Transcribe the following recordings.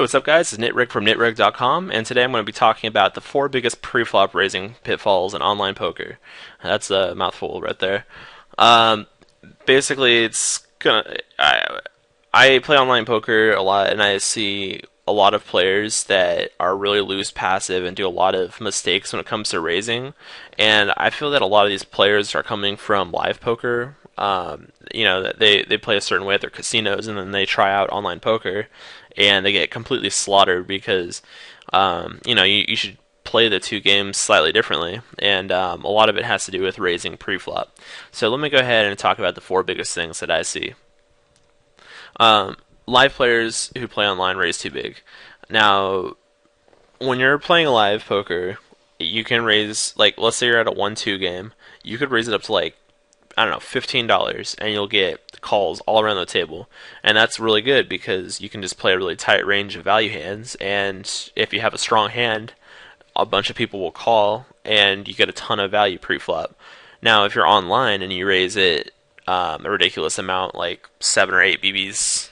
What's up, guys? It's Nitrick from nitrick.com, and today I'm going to be talking about the four biggest pre-flop raising pitfalls in online poker. That's a mouthful right there. Um, Basically, I play online poker a lot, and I see a lot of players that are really loose passive and do a lot of mistakes when it comes to raising. And I feel that a lot of these players are coming from live poker. That they play a certain way at their casinos, and then they try out online poker, and they get completely slaughtered because you should play the two games slightly differently, and a lot of it has to do with raising pre-flop. So let me go ahead and talk about the four biggest things that I see. Live players who play online raise too big. Now, when you're playing live poker, you can raise, like, let's say you're at a 1-2 game, you could raise it up to, like, I don't know, $15, and you'll get calls all around the table. And that's really good because you can just play a really tight range of value hands, and if you have a strong hand, a bunch of people will call, and you get a ton of value pre-flop. Now, if you're online and you raise it a ridiculous amount, like 7 or 8 BBs,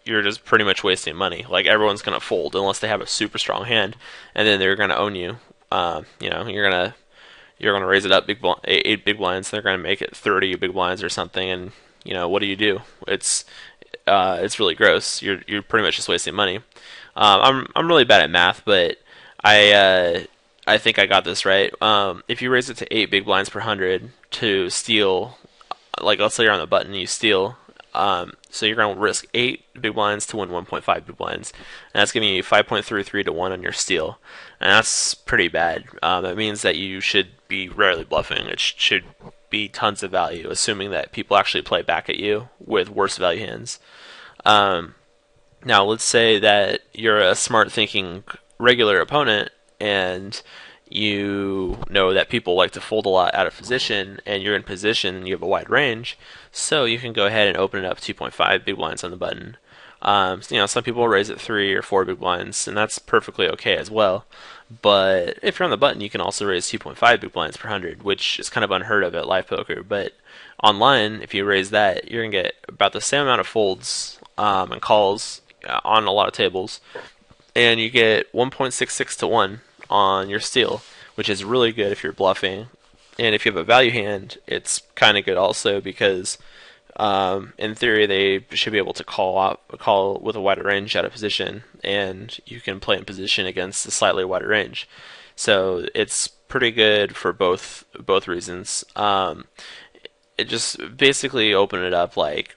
you're just pretty much wasting money. Like, everyone's gonna fold unless they have a super strong hand, and then they're gonna own you. You're gonna raise it up 8 big blinds. They're gonna make it 30 big blinds or something, and what do? It's really gross. You're pretty much just wasting money. I'm really bad at math, but I think I got this right. If you raise it to 8 big blinds per 100 to steal, like, let's say you're on the button and you steal, so you're going to risk 8 big blinds to win 1.5 big blinds, and that's giving you 5.33 to 1 on your steal, and that's pretty bad. That means that you should be rarely bluffing. It should be tons of value, assuming that people actually play back at you with worse value hands. Now, let's say that you're a smart thinking regular opponent, and you know that people like to fold a lot out of position, and you're in position and you have a wide range, so you can go ahead and open it up 2.5 big blinds on the button. Some people raise it 3 or 4 big blinds, and that's perfectly okay as well. But if you're on the button, you can also raise 2.5 big blinds per 100, which is kind of unheard of at live poker. But online, if you raise that, you're going to get about the same amount of folds and calls on a lot of tables, and you get 1.66 to 1 on your steal, which is really good if you're bluffing. And if you have a value hand, it's kind of good also because in theory they should be able to call with a wider range out of position, and you can play in position against a slightly wider range. So it's pretty good for both reasons. It just basically open it up like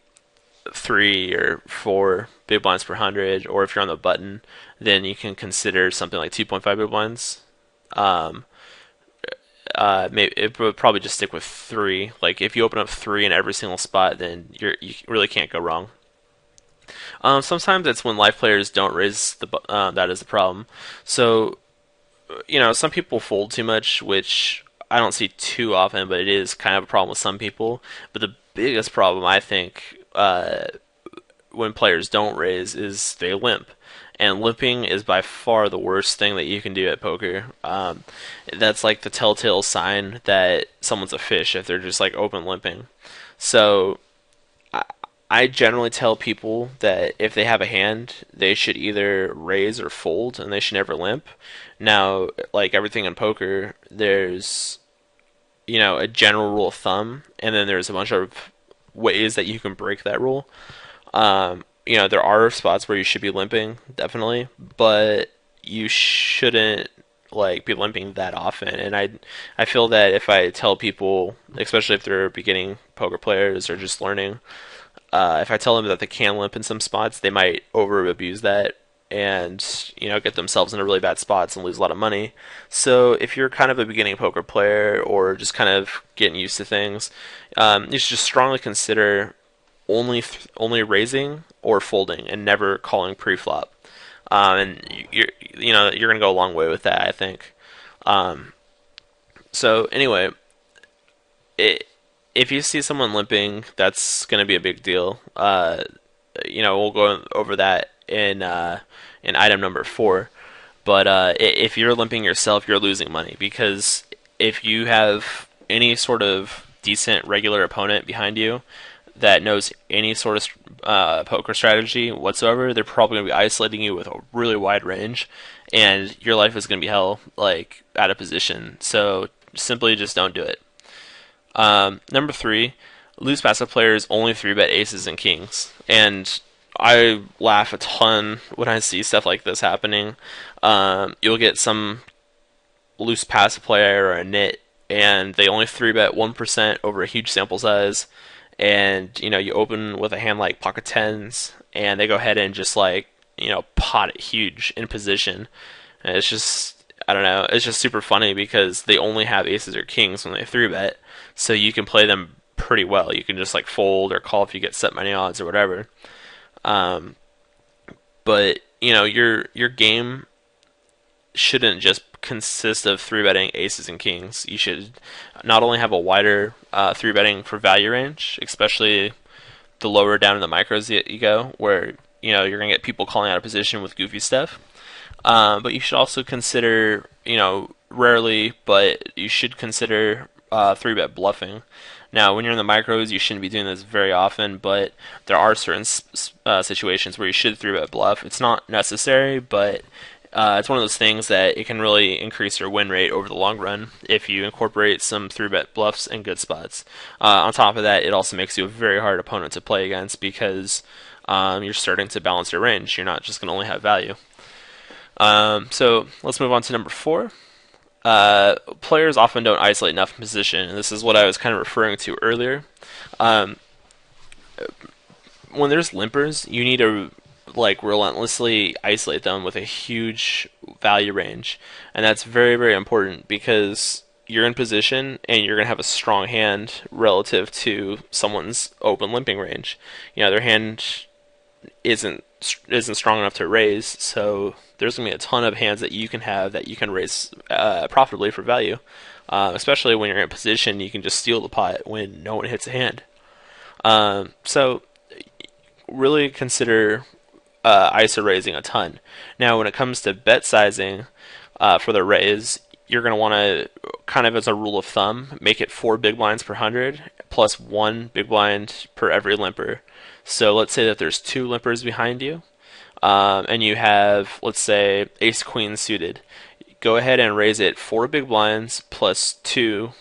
3 or 4 big blinds per 100, or if you're on the button, then you can consider something like 2.5 big blinds. Maybe it would probably just stick with 3. Like, if you open up 3 in every single spot, then you really can't go wrong. Sometimes it's when live players don't raise that is the problem. So, some people fold too much, which I don't see too often, but it is kind of a problem with some people. But the biggest problem, I think, when players don't raise is they limp. And limping is by far the worst thing that you can do at poker. That's like the telltale sign that someone's a fish if they're just like open limping. So I generally tell people that if they have a hand, they should either raise or fold, and they should never limp. Now, like everything in poker, there's a general rule of thumb, and then there's a bunch of ways that you can break that rule. There are spots where you should be limping, definitely, but you shouldn't be limping that often. And I feel that if I tell people, especially if they're beginning poker players or just learning, if I tell them that they can limp in some spots, they might over abuse that and get themselves into really bad spots and lose a lot of money. So if you're kind of a beginning poker player or just kind of getting used to things, you should just strongly consider only raising or folding and never calling pre-flop. And you're gonna go a long way with that, I think. So anyway, if you see someone limping, that's gonna be a big deal. We'll go over that in item number 4. But if you're limping yourself, you're losing money, because if you have any sort of decent regular opponent behind you, that knows any sort of poker strategy whatsoever, they're probably going to be isolating you with a really wide range, and your life is going to be hell, like out of position. So simply just don't do it. Number three, loose passive players only three bet aces and kings, and I laugh a ton when I see stuff like this happening. You'll get some loose passive player or a nit, and they only three bet 1% over a huge sample size, and you open with a hand like pocket tens, and they go ahead and just like pot it huge in position, and it's just, I don't know, it's just super funny because they only have aces or kings when they three bet, so you can play them pretty well. You can just like fold or call if you get set money odds or whatever. But your game shouldn't just consist of three betting aces and kings. You should not only have a wider three betting for value range, especially the lower down in the micros you go, where you're gonna get people calling out of position with goofy stuff. But you should also consider, rarely, but you should consider three bet bluffing. Now, when you're in the micros, you shouldn't be doing this very often, but there are certain situations where you should three bet bluff. It's not necessary, but it's one of those things that it can really increase your win rate over the long run if you incorporate some three bet bluffs in good spots. On top of that, it also makes you a very hard opponent to play against because you're starting to balance your range. You're not just going to only have value. So let's move on to number four. Players often don't isolate enough in position, and this is what I was kind of referring to earlier. When there's limpers, you need to relentlessly isolate them with a huge value range, and that's very, very important because you're in position and you're going to have a strong hand relative to someone's open limping range. Their hand isn't strong enough to raise, so there's going to be a ton of hands that you can have that you can raise profitably for value. Especially when you're in position, you can just steal the pot when no one hits a hand. So really consider ISO raising a ton. Now, when it comes to bet sizing for the raise, you're going to want to, kind of as a rule of thumb, make it 4 big blinds per 100 plus 1 big blind per every limper. So let's say that there's 2 limpers behind you, and you have, let's say, ace queen suited. Go ahead and raise it 4 big blinds plus 2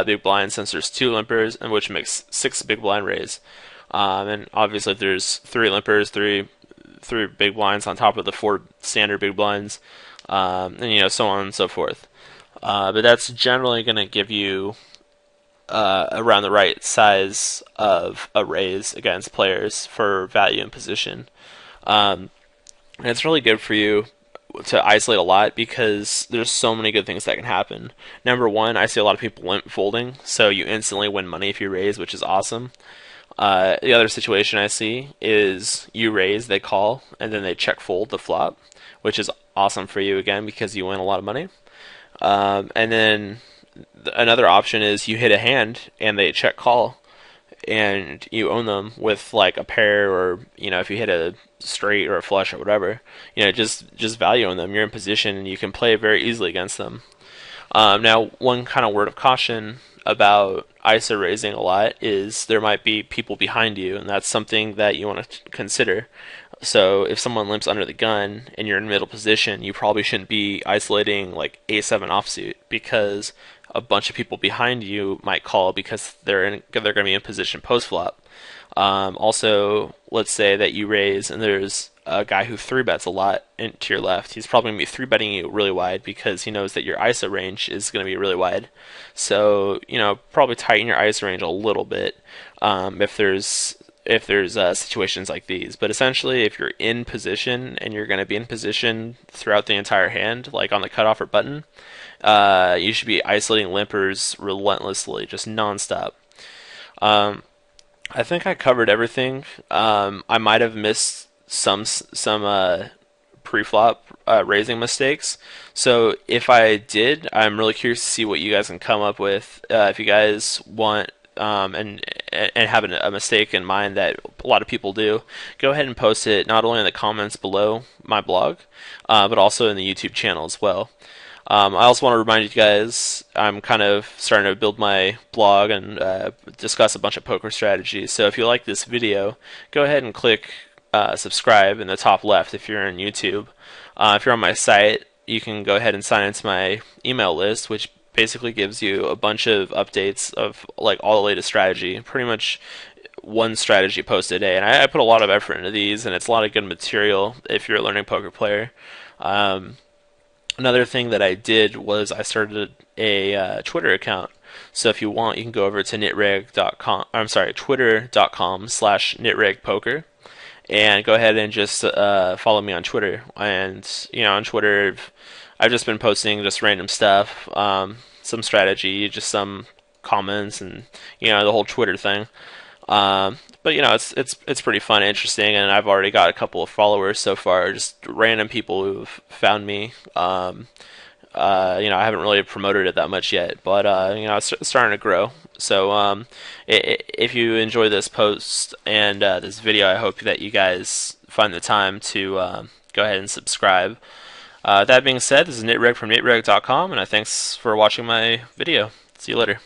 big blinds, since there's 2 limpers, and which makes 6 big blind raise. And obviously, if there's 3 limpers, three big blinds on top of the 4 standard big blinds, and so on and so forth. But that's generally going to give you around the right size of a raise against players for value and position. And it's really good for you to isolate a lot because there's so many good things that can happen. Number one, I see a lot of people limp folding, so you instantly win money if you raise, which is awesome. The other situation I see is you raise, they call, and then they check fold the flop, which is awesome for you again because you win a lot of money. And then another option is you hit a hand and they check call, and you own them with like a pair, or if you hit a straight or a flush or whatever, just value on them. You're in position and you can play very easily against them. Now, one kind of word of caution about ISO raising a lot is there might be people behind you, and that's something that you want to consider. So if someone limps under the gun and you're in middle position, you probably shouldn't be isolating like A7 offsuit, because a bunch of people behind you might call because they're going to be in position post flop. Also, let's say that you raise and there's a guy who 3-bets a lot to your left. He's probably going to be 3-betting you really wide because he knows that your ISO range is going to be really wide. So, probably tighten your ISO range a little bit if there's situations like these. But essentially, if you're in position and you're going to be in position throughout the entire hand, like on the cutoff or button, you should be isolating limpers relentlessly, just nonstop. I think I covered everything. I might have missed some pre-flop raising mistakes. So if I did, I'm really curious to see what you guys can come up with. If you guys want and have a mistake in mind that a lot of people do, go ahead and post it not only in the comments below my blog, but also in the YouTube channel as well. I also want to remind you guys, I'm kind of starting to build my blog and discuss a bunch of poker strategies. So if you like this video, go ahead and click subscribe in the top left if you're on YouTube. If you're on my site, you can go ahead and sign into my email list, which basically gives you a bunch of updates of like all the latest strategy. Pretty much one strategy post a day, and I put a lot of effort into these, and it's a lot of good material if you're a learning poker player. Um, Another thing that I did was I started a Twitter account. So if you want, you can go over to nitreg.com. I'm sorry, twitter.com/nitreg and go ahead and just follow me on Twitter. And on Twitter, I've just been posting just random stuff, some strategy, just some comments, and the whole Twitter thing. But it's pretty fun, interesting, and I've already got a couple of followers so far, just random people who've found me. I haven't really promoted it that much yet, but it's starting to grow. So if you enjoy this post and this video, I hope that you guys find the time to go ahead and subscribe. That being said, this is Nitreg from nitreg.com, and thanks for watching my video. See you later.